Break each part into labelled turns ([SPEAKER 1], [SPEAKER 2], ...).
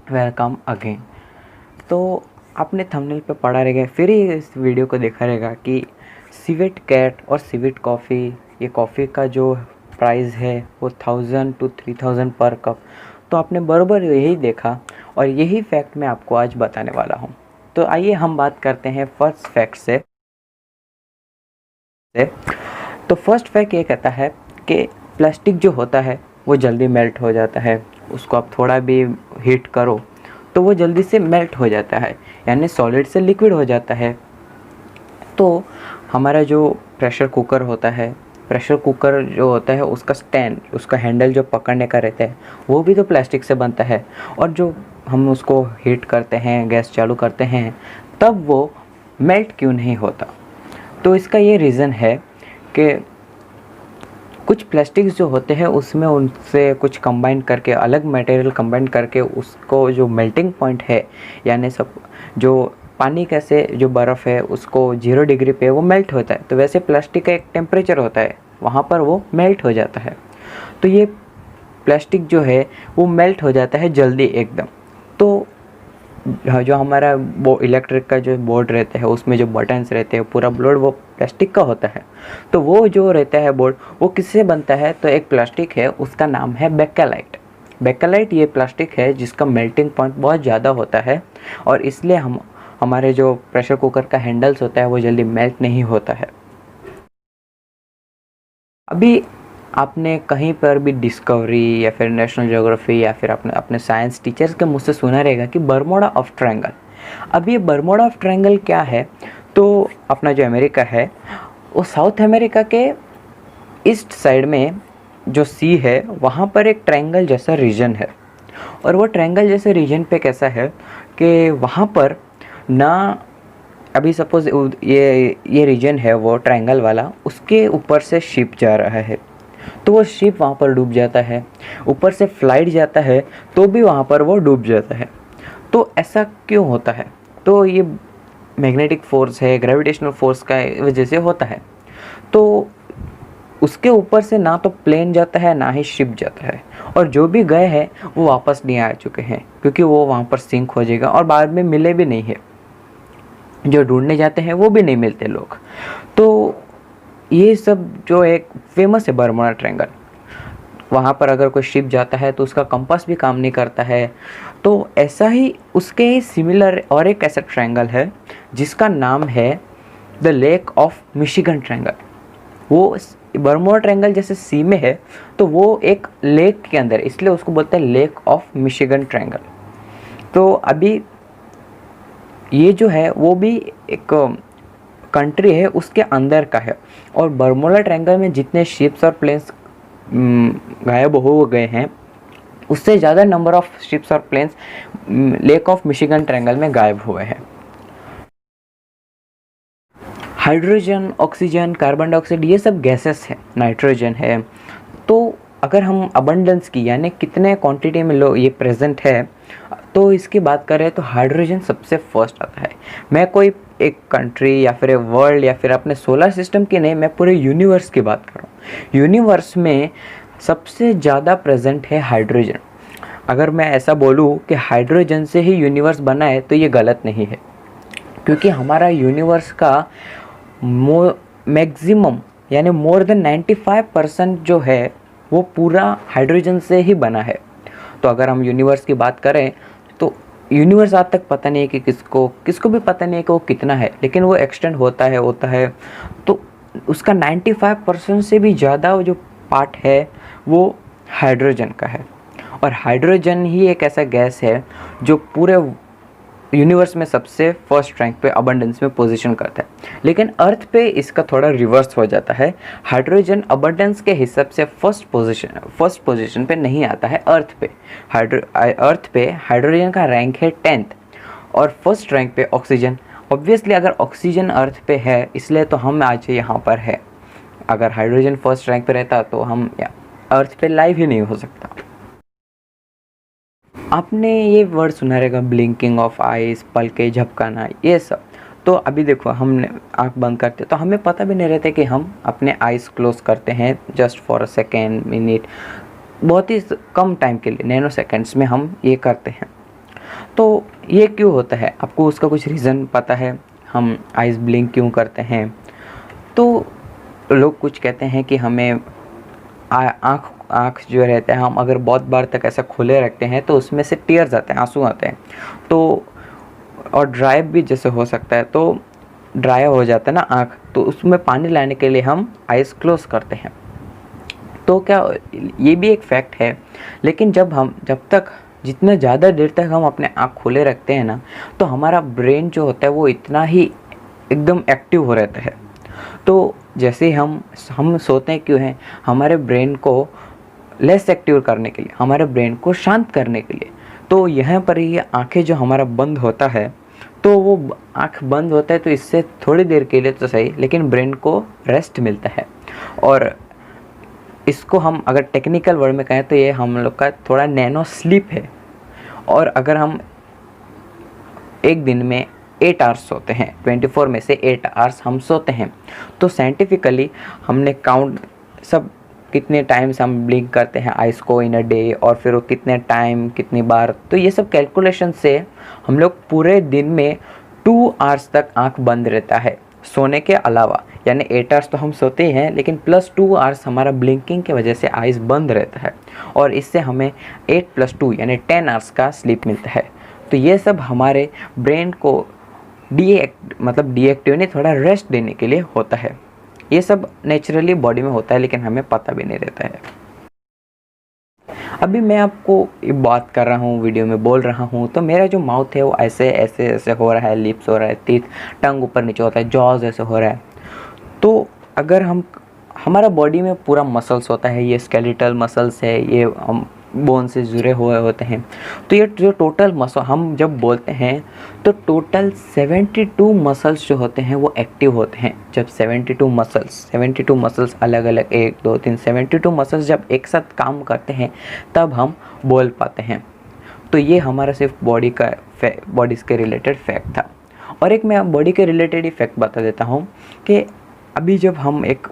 [SPEAKER 1] Welcome again. तो आपने thumbnail पे पढ़ा रहेगा, फिर ही इस वीडियो को देखा रहेगा कि सिवेट कैट और सिवेट कॉफ़ी, ये कॉफ़ी का जो प्राइस है वो 1000 to 3000 पर कप। तो आपने बरोबर यही देखा और यही फैक्ट मैं आपको आज बताने वाला हूँ। तो आइए हम बात करते हैं फर्स्ट फैक्ट से। तो फर्स्ट फैक्ट ये कहता है कि प्लास्टिक जो होता है वो जल्दी मेल्ट हो जाता है। उसको आप थोड़ा भी हीट करो तो वो जल्दी से मेल्ट हो जाता है, यानी सॉलिड से लिक्विड हो जाता है। तो हमारा जो प्रेशर कुकर होता है, प्रेशर कुकर जो होता है उसका स्टैंड, उसका हैंडल जो पकड़ने का रहता है वो भी तो प्लास्टिक से बनता है। और जो हम उसको हीट करते हैं, गैस चालू करते हैं, तब वो मेल्ट क्यों नहीं होता? तो इसका ये रीज़न है कि कुछ प्लास्टिक्स जो होते हैं उसमें उनसे कुछ कंबाइन करके, अलग मटेरियल कंबाइन करके उसको जो मेल्टिंग पॉइंट है, यानी सब जो पानी कैसे जो बर्फ़ है उसको 0 डिग्री पे वो मेल्ट होता है, तो वैसे प्लास्टिक का एक टेम्परेचर होता है, वहाँ पर वो मेल्ट हो जाता है। तो ये प्लास्टिक जो है वो मेल्ट हो जाता है जल्दी एकदम। तो जो हमारा वो इलेक्ट्रिक का जो बोर्ड रहता है उसमें जो बटन्स रहते हैं, पूरा बोर्ड वो प्लास्टिक का होता है। तो वो जो रहता है बोर्ड, वो किससे बनता है? तो एक प्लास्टिक है, उसका नाम है बेकेलाइट। बेकेलाइट ये प्लास्टिक है जिसका मेल्टिंग पॉइंट बहुत ज़्यादा होता है और इसलिए हमारे जो प्रेशर कुकर का हैंडल्स होता है वो जल्दी मेल्ट नहीं होता है। अभी आपने कहीं पर भी डिस्कवरी या फिर नेशनल ज्योग्राफी या फिर अपने अपने साइंस टीचर्स के मुँह से सुना रहेगा कि बरमोडा ऑफ ट्रायंगल। अब ये बरमोडा ऑफ ट्रायंगल क्या है? तो अपना जो अमेरिका है वो साउथ अमेरिका के ईस्ट साइड में जो सी है वहाँ पर एक ट्रायंगल जैसा रीजन है। और वो ट्रायंगल जैसे रीजन पे कैसा है कि वहाँ पर ना, अभी सपोज़ ये रीजन है वो ट्रायंगल वाला, उसके ऊपर से शिप जा रहा है तो वो शिप वहाँ पर डूब जाता है। ऊपर से फ्लाइट जाता है तो भी वहाँ पर वो डूब जाता है। तो ऐसा क्यों होता है? तो ये मैग्नेटिक फोर्स है, ग्रेविटेशनल फोर्स का वजह से होता है। तो उसके ऊपर से ना तो प्लेन जाता है ना ही शिप जाता है, और जो भी गए हैं वो वापस नहीं आ चुके हैं क्योंकि वो वहाँ पर सिंक हो जाएगा और बाद में मिले भी नहीं है। जो ढूंढने जाते हैं वो भी नहीं मिलते लोग। तो ये सब जो एक फेमस है बरमुडा ट्रायंगल, वहाँ पर अगर कोई शिप जाता है तो उसका कंपास भी काम नहीं करता है। तो ऐसा ही उसके सिमिलर और एक ऐसा ट्रायंगल है जिसका नाम है the lake of Michigan triangle. वो बरमुडा ट्रायंगल जैसे सी में है तो वो एक लेक के अंदर, इसलिए उसको बोलते हैं लेक ऑफ मिशिगन ट्रायंगल। तो अभी ये जो है वो भी एक कंट्री है, उसके अंदर का है। और बरमुडा ट्रायंगल में जितने शिप्स और प्लेन्स गायब हो गए हैं उससे ज़्यादा नंबर ऑफ शिप्स और planes lake of Michigan triangle में गायब हुए हैं। हाइड्रोजन, ऑक्सीजन, कार्बन डाइऑक्साइड ये सब गैसेस हैं, नाइट्रोजन है। तो अगर हम अबंडेंस की, यानी कितने क्वांटिटी में लो ये प्रेजेंट है, तो इसकी बात करें तो हाइड्रोजन सबसे फर्स्ट आता है। मैं कोई एक कंट्री या फिर वर्ल्ड या फिर अपने सोलर सिस्टम की नहीं, मैं पूरे यूनिवर्स की बात कर रहा हूँ। यूनिवर्स में सबसे ज़्यादा प्रेजेंट है हाइड्रोजन। अगर मैं ऐसा बोलूँ कि हाइड्रोजन से ही यूनिवर्स बना है तो ये गलत नहीं है, क्योंकि हमारा यूनिवर्स का मैक्सिमम यानी मोर देन 95% जो है वो पूरा हाइड्रोजन से ही बना है। तो अगर हम यूनिवर्स की बात करें तो यूनिवर्स आज तक पता नहीं है कि किसको भी पता नहीं है कि वो कितना है, लेकिन वो एक्सटेंड होता है। तो उसका 95% से भी ज़्यादा जो पार्ट है वो हाइड्रोजन का है। और हाइड्रोजन ही एक ऐसा गैस है जो पूरे यूनिवर्स में सबसे फर्स्ट रैंक पे अबंडेंस में पोजीशन करता है। लेकिन अर्थ पे इसका थोड़ा रिवर्स हो जाता है। हाइड्रोजन अबंडेंस के हिसाब से फर्स्ट पोजीशन पे नहीं आता है। अर्थ पे हाइड्रोजन का रैंक है 10th और फर्स्ट रैंक पे ऑक्सीजन। ऑब्वियसली अगर ऑक्सीजन अर्थ पे है इसलिए तो हम आज यहाँ पर है। अगर हाइड्रोजन फर्स्ट रैंक पे रहता तो हम अर्थ पे लाइव ही नहीं हो सकता। आपने ये वर्ड सुना रहेगा, ब्लिंकिंग ऑफ आइज, पलके झपकाना, ये सब। तो अभी देखो, हमने आँख बंद करते तो हमें पता भी नहीं रहता कि हम अपने आइज़ क्लोज करते हैं just for a second, minute, बहुत ही कम टाइम के लिए, नैनो सेकेंड्स में हम ये करते हैं। तो ये क्यों होता है, आपको उसका कुछ रीज़न पता है? हम आइज़ ब्लिंक क्यों करते हैं? तो लोग कुछ कहते हैं कि हमें आँख जो रहता है, हम अगर बहुत बार तक ऐसा खोले रखते हैं तो उसमें से टीयर्स आते हैं, आंसू आते हैं। तो और ड्राई भी जैसे हो सकता है, तो ड्राई हो जाता है ना आँख, तो उसमें पानी लाने के लिए हम आइज़ क्लोज़ करते हैं। तो क्या ये भी एक फैक्ट है, लेकिन जब तक जितना ज़्यादा देर तक हम अपने आँख खोले रखते हैं ना, तो हमारा ब्रेन जो होता है वो इतना ही एकदम एक्टिव हो रहता है। तो जैसे हम सोते हैं क्यों हैं, हमारे ब्रेन को लेस एक्टिव करने के लिए, हमारे ब्रेन को शांत करने के लिए। तो यहाँ पर ये आँखें जो हमारा बंद होता है, तो वो आँख बंद होता है तो इससे थोड़ी देर के लिए तो सही, लेकिन ब्रेन को रेस्ट मिलता है। और इसको हम अगर टेक्निकल वर्ड में कहें तो ये हम लोग का थोड़ा नैनो स्लीप है। और अगर हम एक दिन में 8 आवर्स सोते हैं, 24 में से 8 आवर्स हम सोते हैं, तो साइंटिफिकली हमने काउंट सब कितने टाइम्स हम ब्लिंक करते हैं आइज़ को इन अ डे, और फिर वो कितने टाइम कितनी बार, तो ये सब कैलकुलेशन से हम लोग पूरे दिन में 2 आवर्स तक आंख बंद रहता है सोने के अलावा। यानी 8 आवर्स तो हम सोते ही हैं, लेकिन प्लस 2 आवर्स हमारा ब्लिंकिंग की वजह से आइज़ बंद रहता है, और इससे हमें 8 + 2 यानी 10 आवर्स का स्लीप मिलता है। तो ये सब हमारे ब्रेन को डीएक्टिव नहीं, थोड़ा रेस्ट देने के लिए होता है। ये सब नेचुरली बॉडी में होता है, लेकिन हमें पता भी नहीं रहता है। अभी मैं आपको ये बात कर रहा हूँ, वीडियो में बोल रहा हूँ, तो मेरा जो माउथ है वो ऐसे ऐसे ऐसे हो रहा है, लिप्स हो रहा है, टीथ, टंग ऊपर नीचे होता है, जॉज ऐसे हो रहा है। तो अगर हमारा बॉडी में पूरा मसल्स होता है, ये स्केलेटल मसल्स है, ये हम बोन से जुड़े हुए होते हैं। तो ये जो टोटल मसल हम जब बोलते हैं, तो टोटल 72 मसल्स जो होते हैं वो एक्टिव होते हैं। जब 72 मसल्स अलग अलग 1 2 3 72 मसल्स जब एक साथ काम करते हैं, तब हम बोल पाते हैं। तो ये हमारा सिर्फ बॉडीज़ के रिलेटेड फैक्ट था। और एक मैं बॉडी के रिलेटेड ही फैक्ट बता देता हूँ कि अभी जब हम एक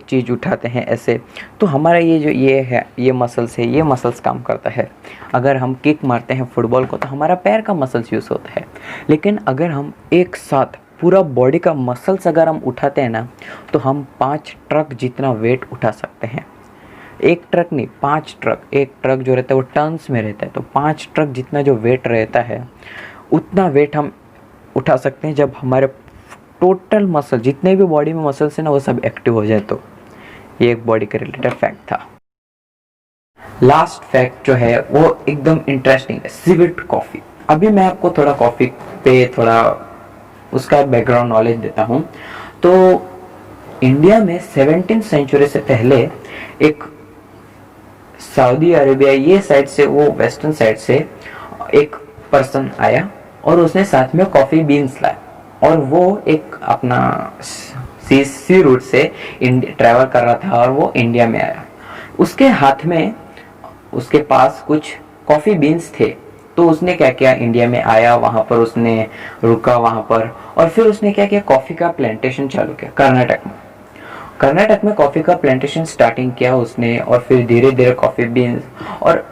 [SPEAKER 1] चीज़ उठाते हैं ऐसे, तो हमारा ये मसल्स काम करता है। अगर हम किक मारते हैं फुटबॉल को, तो हमारा पैर का मसल्स यूज़ होता है। लेकिन अगर हम एक साथ पूरा बॉडी का मसल्स अगर हम उठाते हैं ना, तो हम 5 ट्रक जितना वेट उठा सकते हैं। एक ट्रक नहीं, 5 ट्रक। एक ट्रक जो रहता है वो टन्स में रहता है, तो 5 ट्रक जितना जो वेट रहता है, उतना वेट हम उठा सकते हैं जब हमारे टोटल मसल जितने भी बॉडी में मसल्स हैं ना, वो सब एक्टिव हो जाए। तो ये एक बॉडी के रिलेटेड फैक्ट था। लास्ट फैक्ट जो है वो एकदम इंटरेस्टिंग है, सिविट कॉफ़ी। अभी मैं आपको थोड़ा कॉफ़ी पे थोड़ा उसका बैकग्राउंड नॉलेज देता हूँ। तो इंडिया में 17th सेंचुरी से पहले एक सऊदी अरेबिया ये साइड से, वो वेस्टर्न साइड से एक पर्सन आया और उसने साथ में कॉफ़ी बीन्स लाए, और वो एक अपना सी रूट से ट्रैवल कर रहा था और वो इंडिया में आया। उसके हाथ में, उसके पास कुछ कॉफ़ी बीन्स थे। तो उसने क्या किया, इंडिया में आया, वहाँ पर उसने रुका वहाँ पर, और फिर उसने क्या किया, कॉफ़ी का प्लांटेशन चालू किया कर्नाटक में कॉफ़ी का प्लांटेशन स्टार्टिंग किया उसने। और फिर धीरे धीरे कॉफ़ी बीन्स, और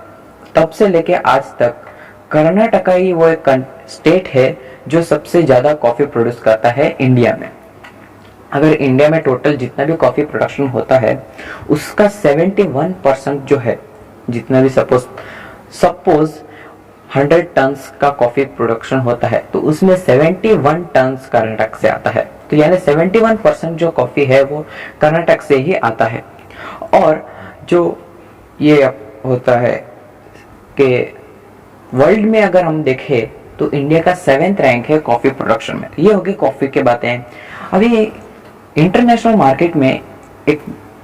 [SPEAKER 1] तब से लेके आज तक कर्नाटका ही वो एक स्टेट है जो सबसे ज़्यादा कॉफ़ी प्रोड्यूस करता है इंडिया में। अगर इंडिया में टोटल जितना भी कॉफ़ी प्रोडक्शन होता है, उसका 71% जो है, जितना भी सपोज 100 टन्स का कॉफ़ी प्रोडक्शन होता है, तो उसमें 71 टन्स कर्नाटक से आता है। तो यानी 71% जो कॉफ़ी है वो कर्नाटक से ही आता है। और जो ये होता है कि वर्ल्ड में अगर हम देखें, तो इंडिया का 7th रैंक है कॉफ़ी प्रोडक्शन में। ये होगी कॉफ़ी के बातें। अभी इंटरनेशनल मार्केट में एक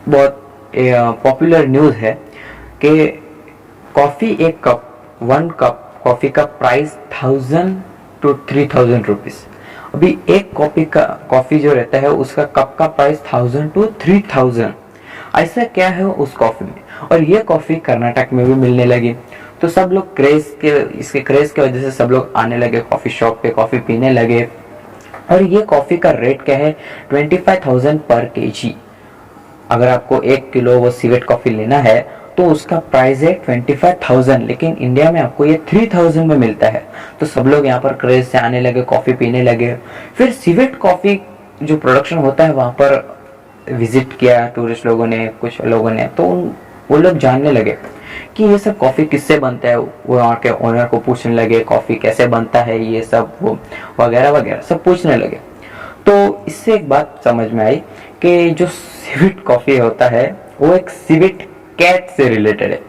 [SPEAKER 1] बहुत पॉपुलर न्यूज़ है कि कॉफ़ी वन कप कॉफ़ी का प्राइस 1000 to 3000 रुपीज़। अभी एक कॉफ़ी जो रहता है उसका कप का प्राइस 1000 to 3000। ऐसा क्या है उस कॉफ़ी में, और ये कॉफ़ी कर्नाटक में भी मिलने लगी। तो सब लोग इसके क्रेज़ की वजह से सब लोग आने लगे कॉफ़ी शॉप पे, कॉफ़ी पीने लगे। और ये कॉफ़ी का रेट क्या है, 25,000 पर kg। अगर आपको 1 किलो वो सिवेट कॉफ़ी लेना है तो उसका प्राइस है 25,000, लेकिन इंडिया में आपको ये 3,000 में मिलता है। तो सब लोग यहाँ पर क्रेज से आने लगे, कॉफ़ी पीने लगे। फिर सिवेट कॉफ़ी जो प्रोडक्शन होता है वहाँ पर विजिट किया टूरिस्ट लोगों ने, कुछ लोगों ने, तो वो लोग जानने लगे कि ये सब कॉफ़ी किससे बनता है। वो वहाँ के ओनर को पूछने लगे कॉफ़ी कैसे बनता है, ये सब वो वगैरह वगैरह सब पूछने लगे। तो इससे एक बात समझ में आई कि जो सिवेट कॉफ़ी होता है वो एक सिवेट कैट से रिलेटेड है।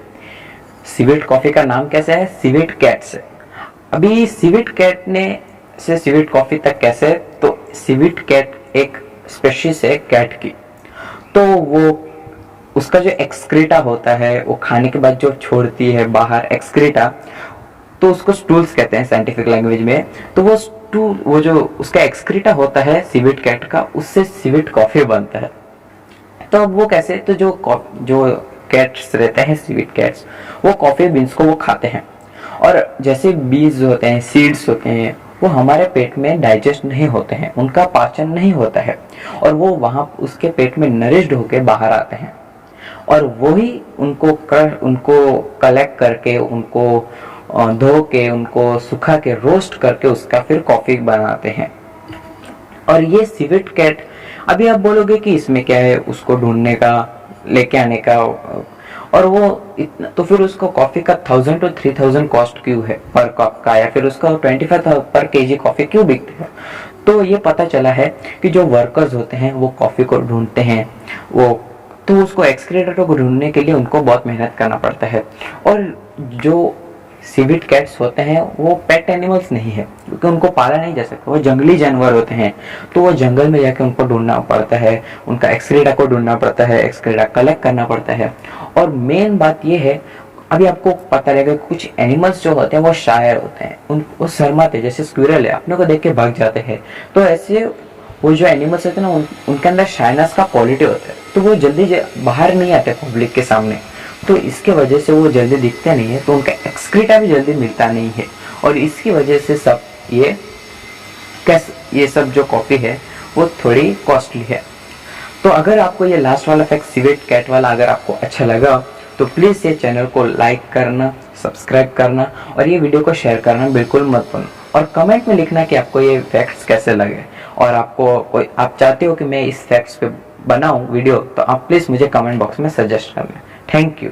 [SPEAKER 1] सिवेट कॉफ़ी का नाम कैसे है? सिवेट कैट से। अभी सिवेट कैट ने से सिवेट कॉफ़ी तक कैसे? तो सिवेट कैट एक स्पेशीज है कैट की, तो वो उसका जो एक्सक्रीटा होता है वो खाने के बाद जो छोड़ती है बाहर एक्सक्रीटा, तो उसको स्टूल्स कहते हैं साइंटिफिक लैंग्वेज में। तो वो स्टूल, वो जो उसका एक्सक्रीटा होता है सिवेट कैट का, उससे सिवेट कॉफ़ी बनता है। तो अब वो कैसे? तो जो कैट्स रहते हैं सिवेट कैट्स, वो कॉफ़ी बीन्स को वो खाते हैं, और जैसे बीज होते हैं, सीड्स होते हैं, वो हमारे पेट में डाइजेस्ट नहीं होते हैं, उनका पाचन नहीं होता है, और वो वहाँ उसके पेट में नरिश्ड होके बाहर आते हैं, और वही उनको कलेक्ट करके, उनको धो के, उनको सुखा के, रोस्ट करके उसका फिर कॉफ़ी बनाते हैं। और ये सिवेट कैट, अभी आप बोलोगे कि इसमें क्या है उसको ढूंढने का, लेके आने का, और वो इतना, तो फिर उसको कॉफ़ी का 1,000 to 3,000 कॉस्ट क्यों है पर कप का, या फिर उसका 25 पर केजी कॉफ़ी क्यों बिकती है? तो ये पता चला है कि जो वर्कर्स होते हैं वो कॉफ़ी को ढूंढते हैं, वो तो उसको एक्सक्रीटर को ढूंढने के लिए उनको बहुत मेहनत करना पड़ता है। और जो सिवेट कैट्स होते हैं वो पेट एनिमल्स नहीं है, क्योंकि उनको पाला नहीं जा सकता, वो जंगली जानवर होते हैं, तो वो जंगल में जाके उनको ढूंढना पड़ता है, उनका एक्सक्रीटा को ढूंढना पड़ता है, एक्सक्रीटा कलेक्ट करना पड़ता है। और मेन बात ये है, अभी आपको पता लगेगा कुछ एनिमल्स जो होते हैं वो शायर होते हैं, वो शर्माते, जैसे स्क्विरल है, अपने को देख के भाग जाते हैं। तो ऐसे वो जो एनिमल्स होते हैं ना, उनके अंदर शाइनेस का क्वालिटी होता है, तो वो जल्दी बाहर नहीं आते पब्लिक के सामने, तो इसके वजह से वो जल्दी दिखते नहीं है, तो उनका एक्सक्रीटा भी जल्दी मिलता नहीं है, और इसकी वजह से सब ये सब जो कॉफ़ी है वो थोड़ी कॉस्टली है। तो अगर आपको ये लास्ट वाला फैक्ट सिवेट कैट वाला अगर आपको अच्छा लगा, तो प्लीज़ ये चैनल को लाइक करना, सब्सक्राइब करना, और ये वीडियो को शेयर करना बिल्कुल मत भूलना, और कमेंट में लिखना कि आपको ये फैक्ट्स कैसे लगे, और आप चाहते हो कि मैं इस फैक्ट्स पे बनाऊं वीडियो, तो आप प्लीज़ मुझे कमेंट बॉक्स में सजेस्ट करना। Thank you.